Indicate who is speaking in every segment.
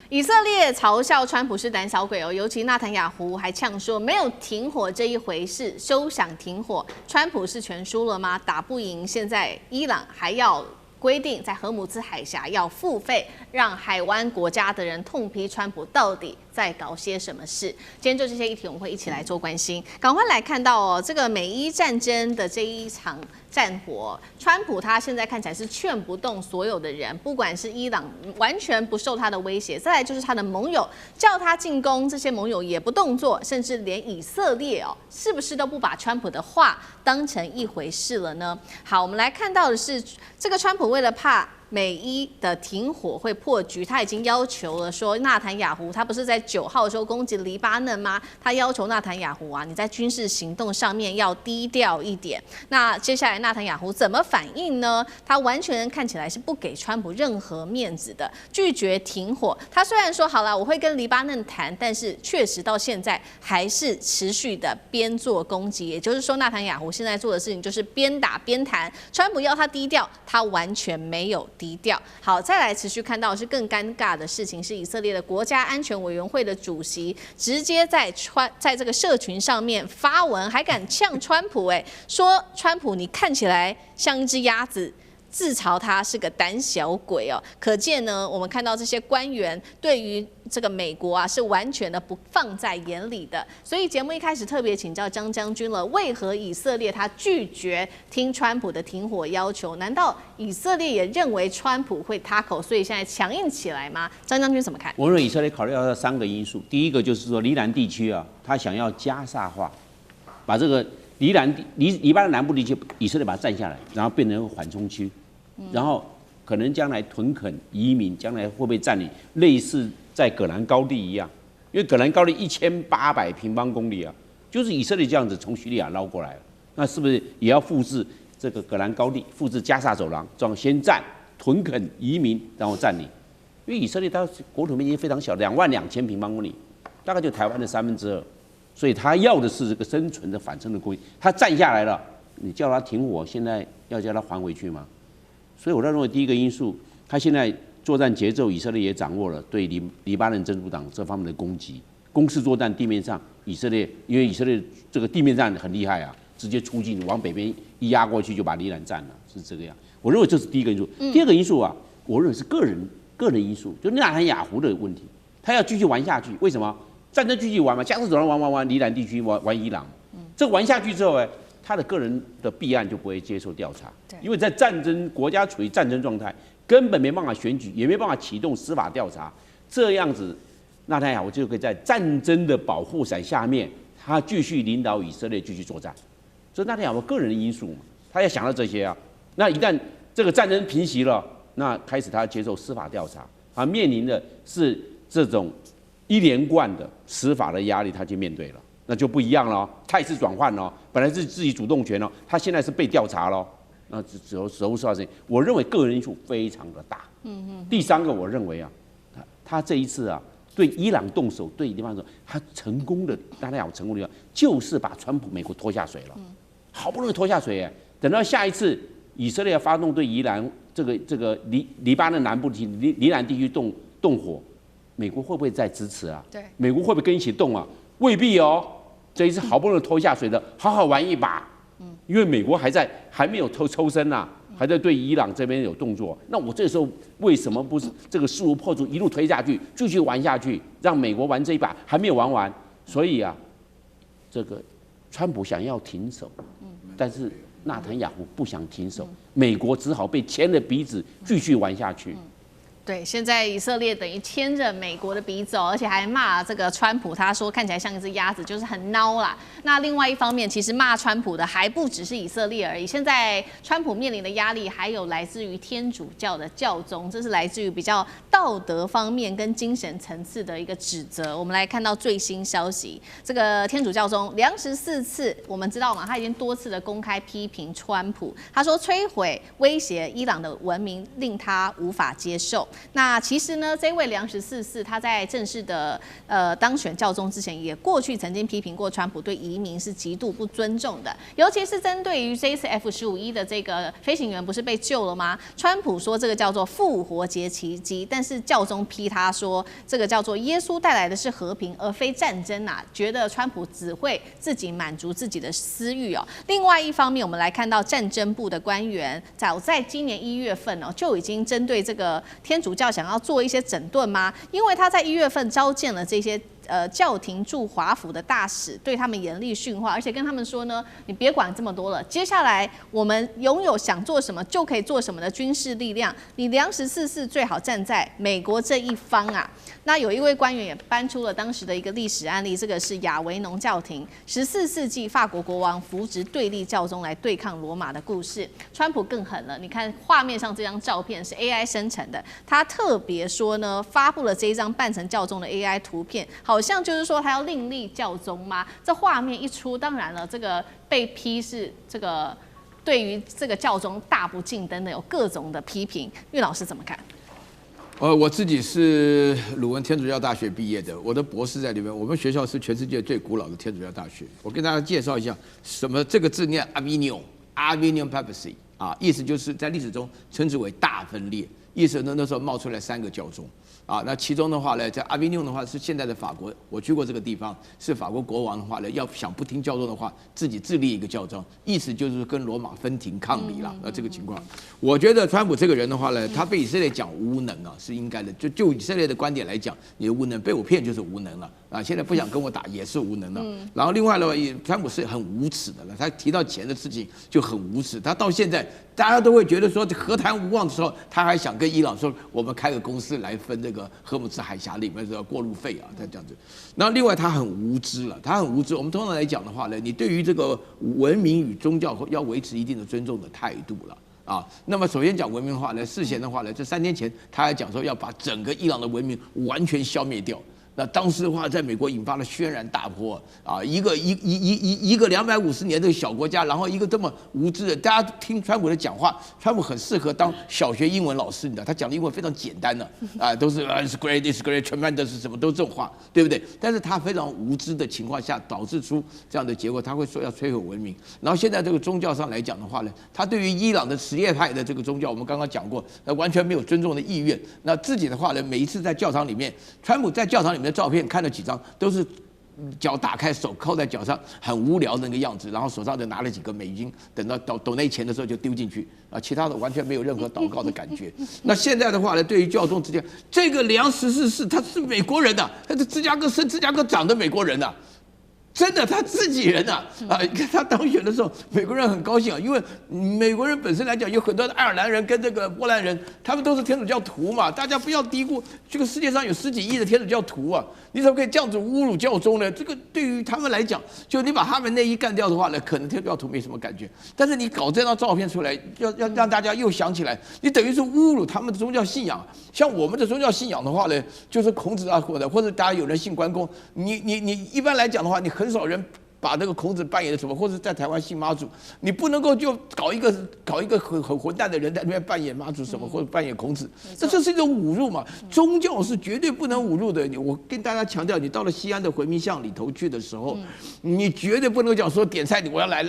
Speaker 1: 以色列嘲笑川普是膽小鬼哦，尤其納坦雅胡還嗆說沒有停火這一回事，休想停火。川普是全輸了嗎？打不贏，現在伊朗還要規定在荷姆茲海峽要付費，讓海灣國家的人痛批川普到底在搞些什麼事？今天就這些議題，我們會一起來做關心。趕快來看到哦，這個美伊戰爭的這一場戰火，川普他現在看起來是勸不動所有的人，不管是伊朗完全不受他的威脅，再來就是他的盟友叫他進攻，這些盟友也不動作，甚至連以色列哦，是不是都不把川普的話當成一回事了呢？好，我們來看到的是這個川普为了怕美伊的停火會破局，他已經要求了說，納坦雅胡他不是在9號的時候攻擊黎巴嫩嗎？他要求納坦雅胡啊，你在軍事行動上面要低調一點。那接下來納坦雅胡怎麼反應呢？他完全看起來是不給川普任何面子的，拒絕停火。他雖然說好了，我會跟黎巴嫩談，但是確實到現在還是持續的邊做攻擊。也就是說，納坦雅胡現在做的事情就是邊打邊談。川普要他低調，他完全沒有低調。好，再來持續看到的是更尷尬的事情，是以色列的國家安全委員會的主席直接在這個社群上面發文，還敢嗆川普，說川普你看起來像一隻鴨子。自嘲他是個膽小鬼哦，可見呢，我們看到這些官員對於這個美國啊是完全的不放在眼裡的。所以節目一開始特別請教張將軍了，為何以色列他拒絕聽川普的停火要求？難道以色列也認為川普會塌口，所以現在強硬起來嗎？張將軍怎麼看？
Speaker 2: 我認為以色列考慮到3個因素，第一個就是說，黎南地區啊，他想要加沙化，把這個黎巴嫩南部地區，以色列把它占下來，然後變成緩衝區。然後可能將來屯墾移民，將來會不會佔領類似在葛蘭高地一樣？因為葛蘭高地1800平方公里啊，就是以色列這樣子從敘利亞撈過來了，那是不是也要複製這個葛蘭高地，複製加沙走廊，這樣先占屯墾移民，然後佔領？因為以色列它國土面積非常小，22000平方公里，大概就台灣的2/3，所以他要的是這個生存的反生的供應。他占下來了，你叫他停火，現在要叫他還回去嗎？所以我認為第一個因素，他現在作戰節奏，以色列也掌握了對黎巴嫩真主黨這方面的攻擊，攻勢作戰地面上，以色列因為以色列這個地面戰很厲害啊，直接出境往北邊一壓過去就把黎南占了，是這個樣。我認為這是第一個因素。第二個因素啊，我認為是個人因素，就納坦雅胡的問題，他要繼續玩下去。為什麼？戰爭繼續玩嘛，加沙走廊玩，黎南地區玩伊朗，這玩下去之後他的個人的弊案就不會接受調查，因為在戰爭國家處於戰爭狀態，根本沒辦法選舉，也沒辦法啟動司法調查，這樣子，納坦雅胡就可以在戰爭的保護傘下面，他繼續領導以色列繼續作戰。所以納坦雅胡個人的因素嘛，他要想到這些啊。那一旦這個戰爭平息了，那開始他接受司法調查，他面臨的是這種一連貫的司法的壓力，他就面對了。那就不一樣了，態勢轉換了，本來是自己主動權了，他現在是被調查了，那只有收拾到這些。我認為個人因素非常的大。第3個，我認為啊，他這一次啊，對伊朗動手，對黎巴嫩，他成功的，大家有成功的地方，就是把川普美國拖下水了，好不容易拖下水等到下一次以色列要發動對伊朗這個黎巴嫩南部地區黎南地區動火，美國會不會再支持啊？對，美國會不會跟一起動啊？未必哦。這一次好不容易拖下水的，好好玩一把。因為美國還沒有抽身啊，還在對伊朗這邊有動作。那我這時候為什麼不是這個勢如破竹，一路推下去，繼續玩下去，讓美國玩這一把還沒有玩完？所以啊，這個川普想要停手，但是納坦雅胡不想停手，美國只好被牽着鼻子繼續玩下去。
Speaker 1: 對，現在以色列等於牽着美國的鼻子，而且還罵這個川普，他說看起來像一隻鴨子，就是很孬啦。那另外一方面，其實罵川普的還不只是以色列而已。現在川普面臨的壓力還有來自於天主教的教宗，這是來自於比較道德方面跟精神層次的一個指責。我們來看到最新消息，這個天主教宗梁14次，我們知道嘛，他已經多次的公開批評川普，他說摧毀威脅伊朗的文明令他無法接受。那其實呢，這位梁14世他在正式的當選教宗之前，也過去曾經批評過川普對移民是極度不尊重的，尤其是針對於這一次 F-15E 的這個飛行員不是被救了嗎？川普說這個叫做復活節奇蹟，但是教宗批他說這個叫做耶穌帶來的是和平而非戰爭啊，覺得川普只會自己滿足自己的私欲哦。另外一方面，我們來看到戰爭部的官員早在今年1月份哦，就已經針對這個天主教想要做一些整頓嗎？因為他在1月份召見了這些教廷駐華府的大使，對他們嚴厲訓話，而且跟他們說呢，你別管這麼多了，接下來我們擁有想做什麼就可以做什麼的軍事力量，你梁14世最好站在美國這一方啊。那有一位官員也搬出了當時的一個歷史案例，這個是亞維農教廷14世紀法國國王扶植對立教宗來對抗羅馬的故事。川普更狠了，你看畫面上這張照片是 AI 生成的，他特別說呢，發布了這一張扮成教宗的 AI 圖片，好像就是說他要另立教宗嗎？這畫面一出，當然了，這個被批是這個對於這個教宗大不敬等等有各種的批評，岳老師怎麼看？
Speaker 3: 我自己是魯文天主教大學畢業的，我的博士在裡面。我们学校是全世界最古老的天主教大學。我跟大家介紹一下，什麼這個字念 Avignon Papacy 啊，意思就是在歷史中稱之為大分裂，意思呢那時候冒出來3個教宗。啊，那其中的話呢，在阿維紐的話是現在的法國，我去過這個地方，是法國國王的話呢，要想不聽教宗的話，自己自立一個教宗，意思就是跟羅馬分庭抗禮了。那這個情況，我覺得川普這個人的話呢，他被以色列講無能啊，是應該的。就以色列的觀點來講，你的無能被我騙就是無能了啊，現在不想跟我打也是無能了。然後另外的話，川普是很無恥的了，他提到錢的事情就很無恥，他到現在大家都會覺得說和談無望的時候，他還想跟伊朗說，我們開個公司來分這個荷姆茲海峽裡面的過路費啊，他這樣子。然後另外他很無知了，他很無知。我們通常來講的話呢，你對於這個文明與宗教要維持一定的尊重的態度了啊。那麼首先講文明的話呢，事前的話呢，這3天前他還講說要把整個伊朗的文明完全消滅掉。那當時的話，在美國引發了軒然大波啊！一個250年的小國家，然後一個這麼無知的，大家聽川普的講話，川普很適合當小學英文老師，你知道，他講的英文非常簡單的啊，都是 it's great, it's great, tremendous 什麼都這種話，對不對？但是他非常無知的情況下，導致出這樣的結果，他會說要摧毀文明。然後現在這個宗教上來講的話呢，他對於伊朗的什葉派的這個宗教，我們剛剛講過，完全沒有尊重的意願。那自己的話呢，每一次在教堂裡面，川普在教堂裡面的照片看了幾張，都是腳打開，手靠在腳上，很無聊的那個樣子，然後手上就拿了幾個美金，等到抖內錢的時候就丟進去啊，其他的完全沒有任何禱告的感覺。那現在的話呢，對於教宗之間，這個梁14世他是美國人吶，他是芝加哥生芝加哥長的美國人吶。真的，他自己人啊，跟他當選的時候，美國人很高興啊，因為美國人本身來講，有很多的愛爾蘭人跟這個波蘭人，他們都是天主教徒嘛，大家不要低估這個世界上有10幾億的天主教徒啊，你怎麼可以這樣子侮辱教宗呢？這個對於他們來講，就你把他們內衣幹掉的話呢，可能天主教徒沒什麼感覺，但是你搞這張照片出來，要讓大家又想起來，你等於是侮辱他們的宗教信仰。像我們的宗教信仰的話呢，就是孔子啊或者大家有人信關公，你一般來講的話，你很少人把那個孔子扮演的什麼，或者在台灣信媽祖，你不能夠就搞一個很混蛋的人在那邊扮演媽祖什麼，或者扮演孔子，這是一種侮辱嘛。宗教是絕對不能侮辱的。我跟大家強調，你到了西安的回民巷裡頭去的時候，你絕對不能講說點菜，我要來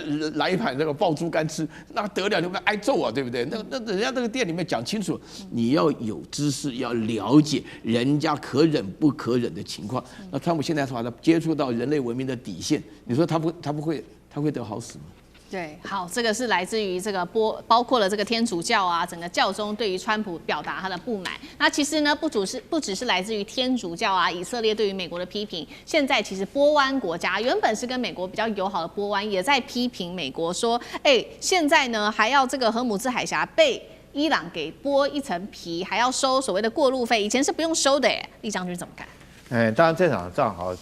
Speaker 3: 一盤那個爆豬肝吃，那得了，你會挨揍啊，對不對？那人家那個店裡面講清楚，你要有知識，要了解人家可忍不可忍的情況。那川普現在的話，他接觸到人類文明的底線，你說他會得好死嗎？
Speaker 1: 對，好，這個是來自於這個包括了這個天主教啊，整個教宗對於川普表達他的不滿。那其實呢，不只是來自於天主教啊，以色列對於美國的批評。現在其實波灣國家原本是跟美國比較友好的波灣，也在批評美國說，現在呢還要這個荷姆茲海峽被伊朗給剝一層皮，還要收所謂的過路費，以前是不用收的耶。厲將軍怎麼看？
Speaker 4: 當然這場仗哈，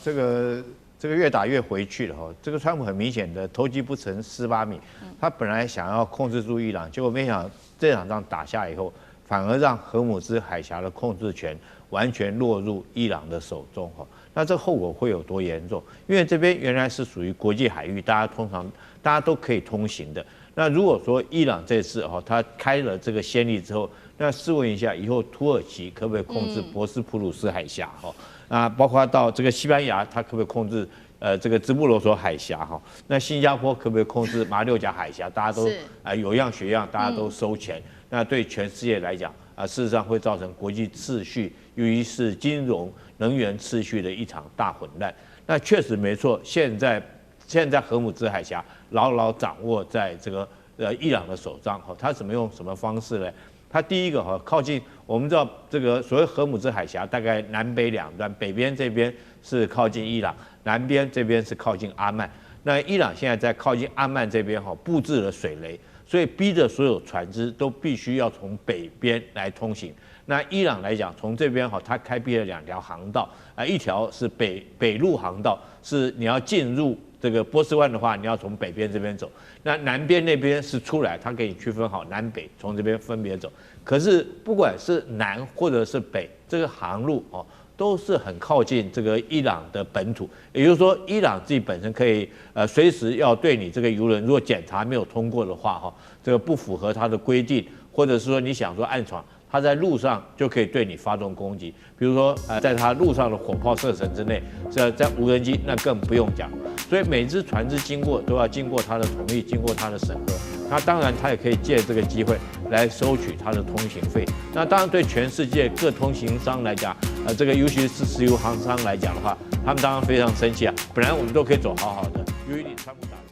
Speaker 4: 這個越打越回去了哈。這個川普很明顯的投機不成失8米，他本來想要控制住伊朗，結果沒想到這場仗打下以後，反而讓荷姆茲海峽的控制權完全落入伊朗的手中哈。那這後果會有多嚴重？因為這邊原來是屬於國際海域，大家都可以通行的。那如果說伊朗這次他開了這個先例之後，那試問一下，以後土耳其可不可以控制博斯普魯斯海峽？哈，那包括到這個西班牙，它可不可以控制這個直布羅陀海峽？哈，那新加坡可不可以控制馬六甲海峽？大家都有樣學樣，大家都收錢。那對全世界來講事實上會造成國際秩序，由於是金融、能源秩序的一場大混亂。那確實沒錯，現在荷姆茲海峽牢牢掌握在這個伊朗的手上。哈，他怎麼用什麼方式呢？他第一個哈靠近，我們知道這個所謂荷姆茲海峽大概南北兩端，北邊這邊是靠近伊朗，南邊這邊是靠近阿曼。那伊朗現在在靠近阿曼這邊哈布置了水雷，所以逼着所有船只都必須要從北邊來通行。那伊朗來講，從這邊哈，它開闢了2條航道一條是北陸航道，是你要進入這個波斯灣的話，你要從北邊這邊走。那南邊那邊是出來，它給你區分好南北，從這邊分別走。可是不管是南或者是北，這個航路哦，都是很靠近這個伊朗的本土。也就是說，伊朗自己本身可以隨時要對你這個油輪，如果檢查沒有通過的話哈，這個不符合它的規定，或者是說你想說暗闖，它在路上就可以對你發動攻擊。比如說在它路上的火炮射程之內，在無人機那更不用講。所以每只船只經過都要經過它的同意，經過它的審核。那當然，它也可以借這個機會來收取它的通行費。那當然，對全世界各通行商來講，這個尤其是石油航商來講的話，他們當然非常生氣啊。本來我們都可以走好好的，由於你川普打。